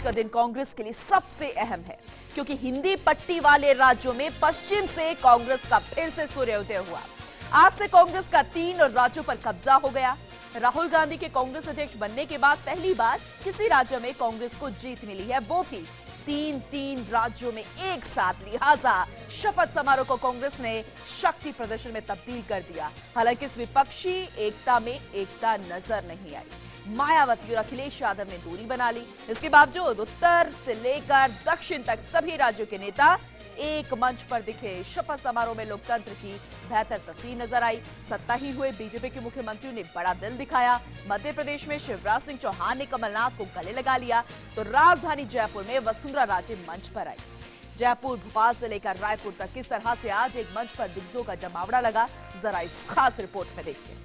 आज का दिन कांग्रेस के लिए सबसे अहम है क्योंकि हिंदी पट्टी वाले राज्यों में पश्चिम से कांग्रेस का फिर से सूर्योदय हुआ। आज से कांग्रेस का 3 राज्यों पर कब्जा हो गया। राहुल गांधी के कांग्रेस अध्यक्ष बनने के बाद पहली बार किसी राज्य में कांग्रेस को जीत मिली है, वो भी 3 राज्यों में एक साथ। लिहाजा शपथ समारोह को कांग्रेस ने शक्ति प्रदर्शन में तब्दील कर दिया। हालांकि इस विपक्षी एकता में एकता नजर नहीं आई। मायावती और अखिलेश यादव ने दूरी बना ली। इसके बावजूद उत्तर से लेकर दक्षिण तक सभी राज्यों के नेता एक मंच पर दिखे। शपथ समारोह में लोकतंत्र की बेहतर तस्वीर नजर आई। सत्ता ही हुए बीजेपी के मुख्यमंत्री ने बड़ा दिल दिखाया। मध्य प्रदेश में शिवराज सिंह चौहान ने कमलनाथ को गले लगा लिया तो राजधानी जयपुर में वसुंधरा राजे मंच पर आई। जयपुर, भोपाल से लेकर रायपुर तक किस तरह से आज एक मंच पर दिग्गजों का जमावड़ा लगा, जरा इस खास रिपोर्ट में देखिए।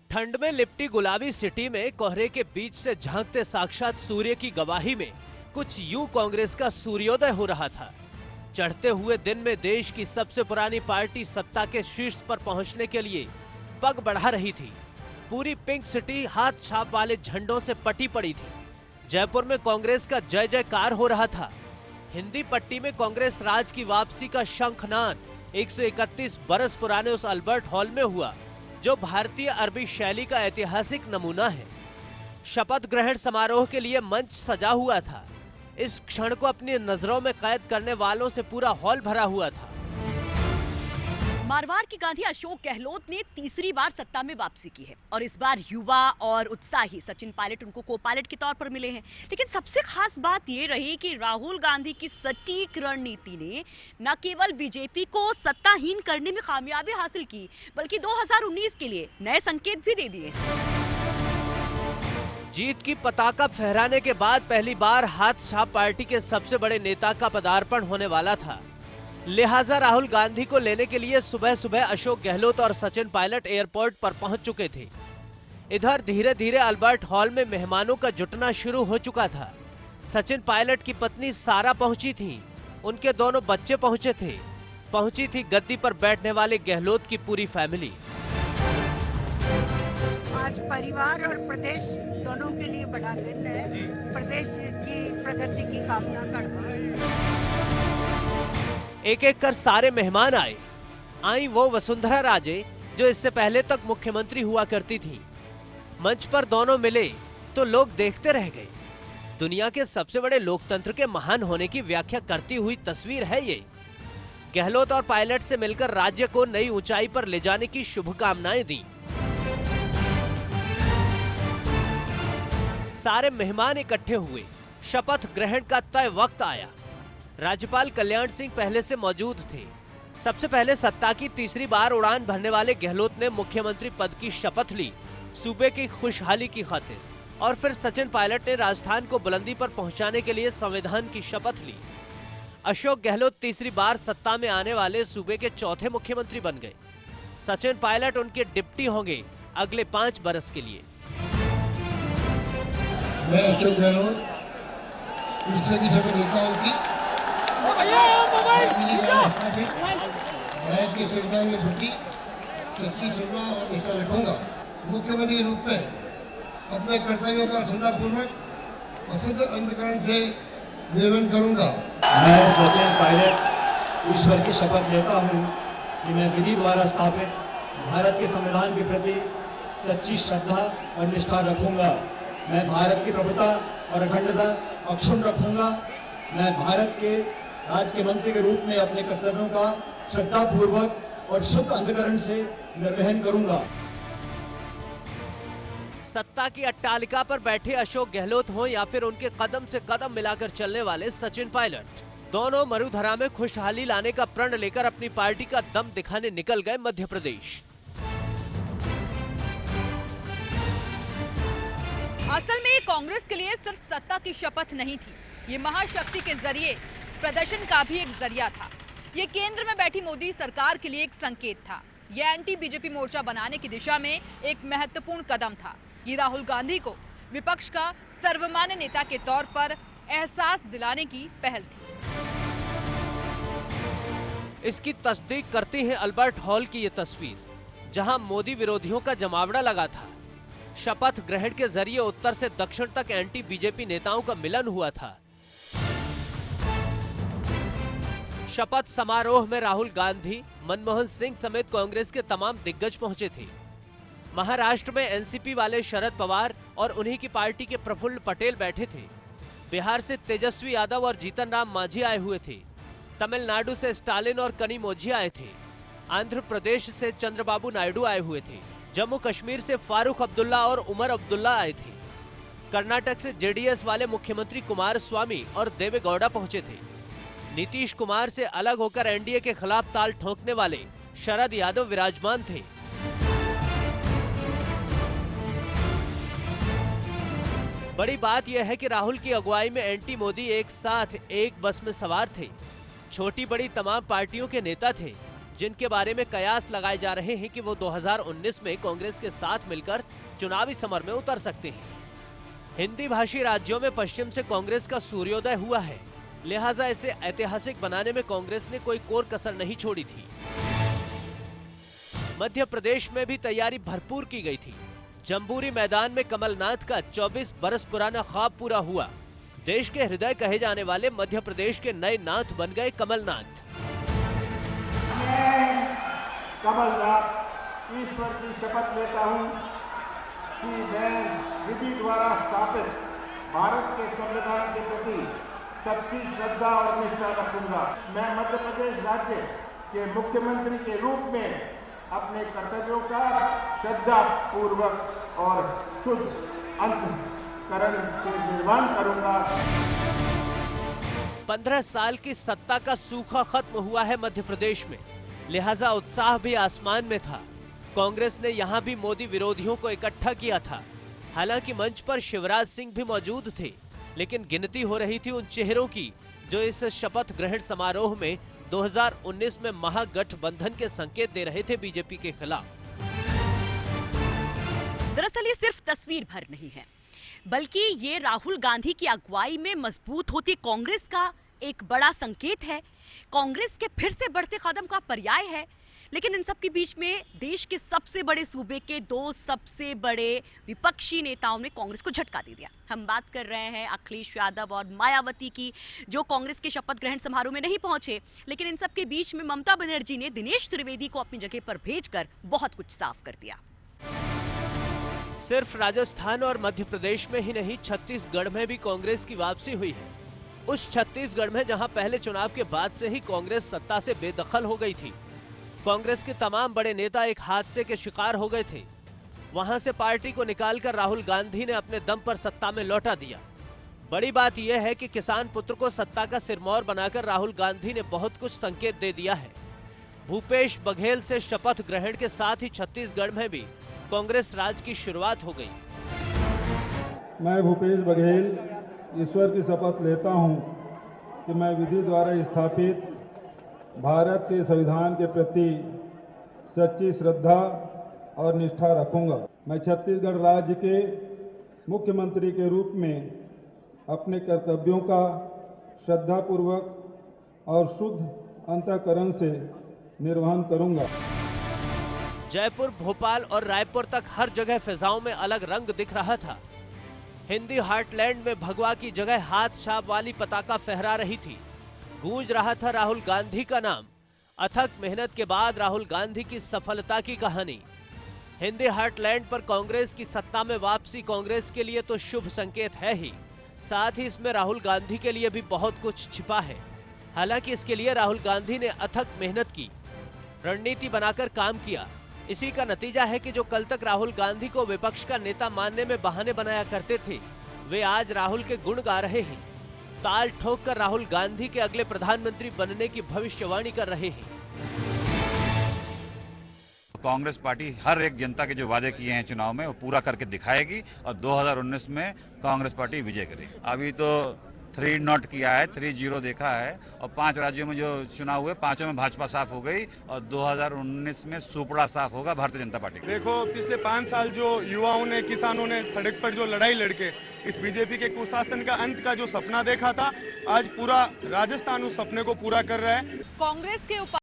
ठंड में लिपटी गुलाबी सिटी में कोहरे के बीच से झांकते साक्षात सूर्य की गवाही में कुछ यूं कांग्रेस का सूर्योदय हो रहा था। चढ़ते हुए दिन में देश की सबसे पुरानी पार्टी सत्ता के शीर्ष पर पहुंचने के लिए पग बढ़ा रही थी। पूरी पिंक सिटी हाथ छाप वाले झंडों से पटी पड़ी थी। जयपुर में कांग्रेस का जय जयकार हो रहा था। हिंदी पट्टी में कांग्रेस राज की वापसी का शंखनाद 131 बरस पुराने उस अल्बर्ट हॉल में हुआ जो भारतीय अरबी शैली का ऐतिहासिक नमूना है। शपथ ग्रहण समारोह के लिए मंच सजा हुआ था। इस क्षण को अपनी नजरों में कैद करने वालों से पूरा हॉल भरा हुआ था। मारवाड़ के गांधी अशोक गहलोत ने तीसरी बार सत्ता में वापसी की है और इस बार युवा और उत्साही सचिन पायलट उनको को पायलट के तौर पर मिले हैं। लेकिन सबसे खास बात ये रही कि राहुल गांधी की सटीक रणनीति ने न केवल बीजेपी को सत्ताहीन करने में कामयाबी हासिल की बल्कि 2019 के लिए नए संकेत भी दे दिए। जीत की पताका फहराने के बाद पहली बार हाथ छाप पार्टी के सबसे बड़े नेता का पदार्पण होने वाला था। लिहाजा राहुल गांधी को लेने के लिए सुबह सुबह अशोक गहलोत और सचिन पायलट एयरपोर्ट पर पहुंच चुके थे। इधर धीरे धीरे अल्बर्ट हॉल में मेहमानों का जुटना शुरू हो चुका था। सचिन पायलट की पत्नी सारा पहुंची थी, उनके दोनों बच्चे पहुंचे थे, पहुंची थी गद्दी पर बैठने वाले गहलोत की पूरी फैमिली। आज परिवार और प्रदेश दोनों के लिए बड़ा दिन है। प्रदेश की प्रगति की कामना करते हैं। एक एक कर सारे मेहमान आए। आई वो वसुंधरा राजे जो इससे पहले तक मुख्यमंत्री हुआ करती थी। मंच पर दोनों मिले तो लोग देखते रह गए। दुनिया के सबसे बड़े लोकतंत्र के महान होने की व्याख्या करती हुई तस्वीर है ये। गहलोत और पायलट से मिलकर राज्य को नई ऊंचाई पर ले जाने की शुभकामनाएं दी। सारे मेहमान इकट्ठे हुए। शपथ ग्रहण का तय वक्त आया। राज्यपाल कल्याण सिंह पहले से मौजूद थे। सबसे पहले सत्ता की तीसरी बार उड़ान भरने वाले गहलोत ने मुख्यमंत्री पद की शपथ ली सूबे की खुशहाली की खातिर, और फिर सचिन पायलट ने राजस्थान को बुलंदी पर पहुंचाने के लिए संविधान की शपथ ली। अशोक गहलोत तीसरी बार सत्ता में आने वाले सूबे के चौथे मुख्यमंत्री बन गए। सचिन पायलट उनके डिप्टी होंगे अगले 5 बरस के लिए। मैं अशोक गहलोत ईश्वर की शपथ लेता हूँ कि भारत के संविधान के प्रति सच्ची श्रद्धा और निष्ठा रखूंगा। मुख्यमंत्री के रूप में अपने कर्तव्यों का श्रद्धापूर्वक और शुद्ध अंतकरण से निर्वहन करूंगा। मैं सचिन पायलट ईश्वर की शपथ लेता हूं कि मैं विधि द्वारा स्थापित भारत के संविधान के प्रति सच्ची श्रद्धा और निष्ठा रखूंगा। मैं भारत की प्रभुता और अखंडता अक्षुण्ण रखूंगा। मैं भारत के राज्य के मंत्री के रूप में अपने कर्तव्यों का श्रद्धापूर्वक और शुद्ध अंतकरण से निर्वहन करूंगा। सत्ता की अट्टालिका पर बैठे अशोक गहलोत हो या फिर उनके कदम से कदम मिलाकर चलने वाले सचिन पायलट, दोनों मरुधरा में खुशहाली लाने का प्रण लेकर अपनी पार्टी का दम दिखाने निकल गए मध्य प्रदेश। असल में कांग्रेस के लिए सिर्फ सत्ता की शपथ नहीं थी, ये महाशक्ति के जरिए प्रदर्शन का भी एक जरिया था। ये केंद्र में बैठी मोदी सरकार के लिए एक संकेत था। ये एंटी बीजेपी मोर्चा बनाने की दिशा में एक महत्वपूर्ण कदम था। ये राहुल गांधी को विपक्ष का सर्वमान्य नेता के तौर पर एहसास दिलाने की पहल थी। इसकी तस्दीक करती है अल्बर्ट हॉल की ये तस्वीर, जहां मोदी विरोधियों का जमावड़ा लगा था। शपथ ग्रहण के जरिए उत्तर से दक्षिण तक एंटी बीजेपी नेताओं का मिलन हुआ था। शपथ समारोह में राहुल गांधी, मनमोहन सिंह समेत कांग्रेस के तमाम दिग्गज पहुंचे थे। महाराष्ट्र में एनसीपी वाले शरद पवार और उन्हीं की पार्टी के प्रफुल्ल पटेल बैठे थे। बिहार से तेजस्वी यादव और जीतन राम मांझी आए हुए थे। तमिलनाडु से स्टालिन और कनिमोझी आए थे। आंध्र प्रदेश से चंद्रबाबू नायडू आए हुए थे। जम्मू कश्मीर से फारूक अब्दुल्ला और उमर अब्दुल्ला आए थे। कर्नाटक से जेडीएस वाले मुख्यमंत्री कुमारस्वामी और देवेगौड़ा पहुंचे थे। नीतीश कुमार से अलग होकर एनडीए के खिलाफ ताल ठोंकने वाले शरद यादव विराजमान थे। बड़ी बात यह है कि राहुल की अगुवाई में एंटी मोदी एक साथ एक बस में सवार थे। छोटी बड़ी तमाम पार्टियों के नेता थे, जिनके बारे में कयास लगाए जा रहे हैं कि वो 2019 में कांग्रेस के साथ मिलकर चुनावी समर में उतर सकते हैं। हिंदी भाषी राज्यों में पश्चिम से कांग्रेस का सूर्योदय हुआ है, लिहाजा इसे ऐतिहासिक बनाने में कांग्रेस ने कोई कोर कसर नहीं छोड़ी थी। मध्य प्रदेश में भी तैयारी भरपूर की गई थी। जम्बूरी मैदान में कमलनाथ का 24 बरस पुराना ख्वाब पूरा हुआ। देश के हृदय कहे जाने वाले मध्य प्रदेश के नए नाथ बन गए कमलनाथ। मैं कमलनाथ ईश्वर की शपथ लेता हूं कि मैं विधि द्वारा स्थापित भारत के संविधान के प्रति सच्ची श्रद्धा और निष्ठा रखूंगा। मैं मध्य प्रदेश राज्य के मुख्यमंत्री के रूप में अपने कर्तव्यों का श्रद्धा पूर्वक और शुद्ध अंतःकरण से निर्वहन करूंगा। 15 साल की सत्ता का सूखा खत्म हुआ है मध्य प्रदेश में, लिहाजा उत्साह भी आसमान में था। कांग्रेस ने यहां भी मोदी विरोधियों को इकट्ठा किया था। हालांकि मंच पर शिवराज सिंह भी मौजूद थे, लेकिन गिनती हो रही थी उन चेहरों की जो इस शपथ ग्रहण समारोह में 2019 में महागठबंधन के संकेत दे रहे थे बीजेपी के खिलाफ। दरअसल ये सिर्फ तस्वीर भर नहीं है, बल्कि ये राहुल गांधी की अगुवाई में मजबूत होती कांग्रेस का एक बड़ा संकेत है। कांग्रेस के फिर से बढ़ते कदम का पर्याय है। लेकिन इन सब के बीच में देश के सबसे बड़े सूबे के दो सबसे बड़े विपक्षी नेताओं ने कांग्रेस को झटका दे दिया। हम बात कर रहे हैं अखिलेश यादव और मायावती की, जो कांग्रेस के शपथ ग्रहण समारोह में नहीं पहुंचे। लेकिन इन सब के बीच में ममता बनर्जी ने दिनेश त्रिवेदी को अपनी जगह पर भेजकर बहुत कुछ साफ कर दिया। सिर्फ राजस्थान और मध्य प्रदेश में ही नहीं, छत्तीसगढ़ में भी कांग्रेस की वापसी हुई है। उस छत्तीसगढ़ में जहां पहले चुनाव के बाद से ही कांग्रेस सत्ता से बेदखल हो गई थी। कांग्रेस के तमाम बड़े नेता एक हादसे के शिकार हो गए थे। वहां से पार्टी को निकालकर राहुल गांधी ने अपने दम पर सत्ता में लौटा दिया। बड़ी बात यह है कि किसान पुत्र को सत्ता का सिरमौर बनाकर राहुल गांधी ने बहुत कुछ संकेत दे दिया है। भूपेश बघेल से शपथ ग्रहण के साथ ही छत्तीसगढ़ में भी कांग्रेस राज की शुरुआत हो गई। मैं भूपेश बघेल ईश्वर की शपथ लेता हूं कि मैं विधि द्वारा स्थापित भारत के संविधान के प्रति सच्ची श्रद्धा और निष्ठा रखूंगा। मैं छत्तीसगढ़ राज्य के मुख्यमंत्री के रूप में अपने कर्तव्यों का श्रद्धापूर्वक और शुद्ध अंतःकरण से निर्वहन करूंगा। जयपुर, भोपाल और रायपुर तक हर जगह फिजाओं में अलग रंग दिख रहा था। हिंदी हार्टलैंड में भगवा की जगह हाथ छाप वाली पताका फहरा रही थी। गूंज रहा था राहुल गांधी का नाम। अथक मेहनत के बाद राहुल गांधी की सफलता की कहानी। हिंदी हार्टलैंड पर कांग्रेस की सत्ता में वापसी कांग्रेस के लिए तो शुभ संकेत है ही, साथ ही इसमें राहुल गांधी के लिए भी बहुत कुछ छिपा है। हालांकि इसके लिए राहुल गांधी ने अथक मेहनत की, रणनीति बनाकर काम किया। इसी का नतीजा है कि जो कल तक राहुल गांधी को विपक्ष का नेता मानने में बहाने बनाया करते थे, वे आज राहुल के गुण गा रहे हैं। ताल ठोककर राहुल गांधी के अगले प्रधानमंत्री बनने की भविष्यवाणी कर रहे हैं। कांग्रेस पार्टी हर एक जनता के जो वादे किए हैं चुनाव में वो पूरा करके दिखाएगी और 2019 में कांग्रेस पार्टी विजय करेगी। अभी तो 3 नॉट किया है, 30 देखा है, और 5 राज्यों में जो चुनाव हुए 5 में भाजपा साफ हो गई, और 2019 में सुपड़ा साफ होगा भारतीय जनता पार्टी का। देखो, पिछले 5 साल जो युवाओं ने, किसानों ने सड़क पर जो लड़ाई लड़के इस बीजेपी के कुशासन का अंत का जो सपना देखा था, आज पूरा राजस्थान उस सपने को पूरा कर रहा है। कांग्रेस के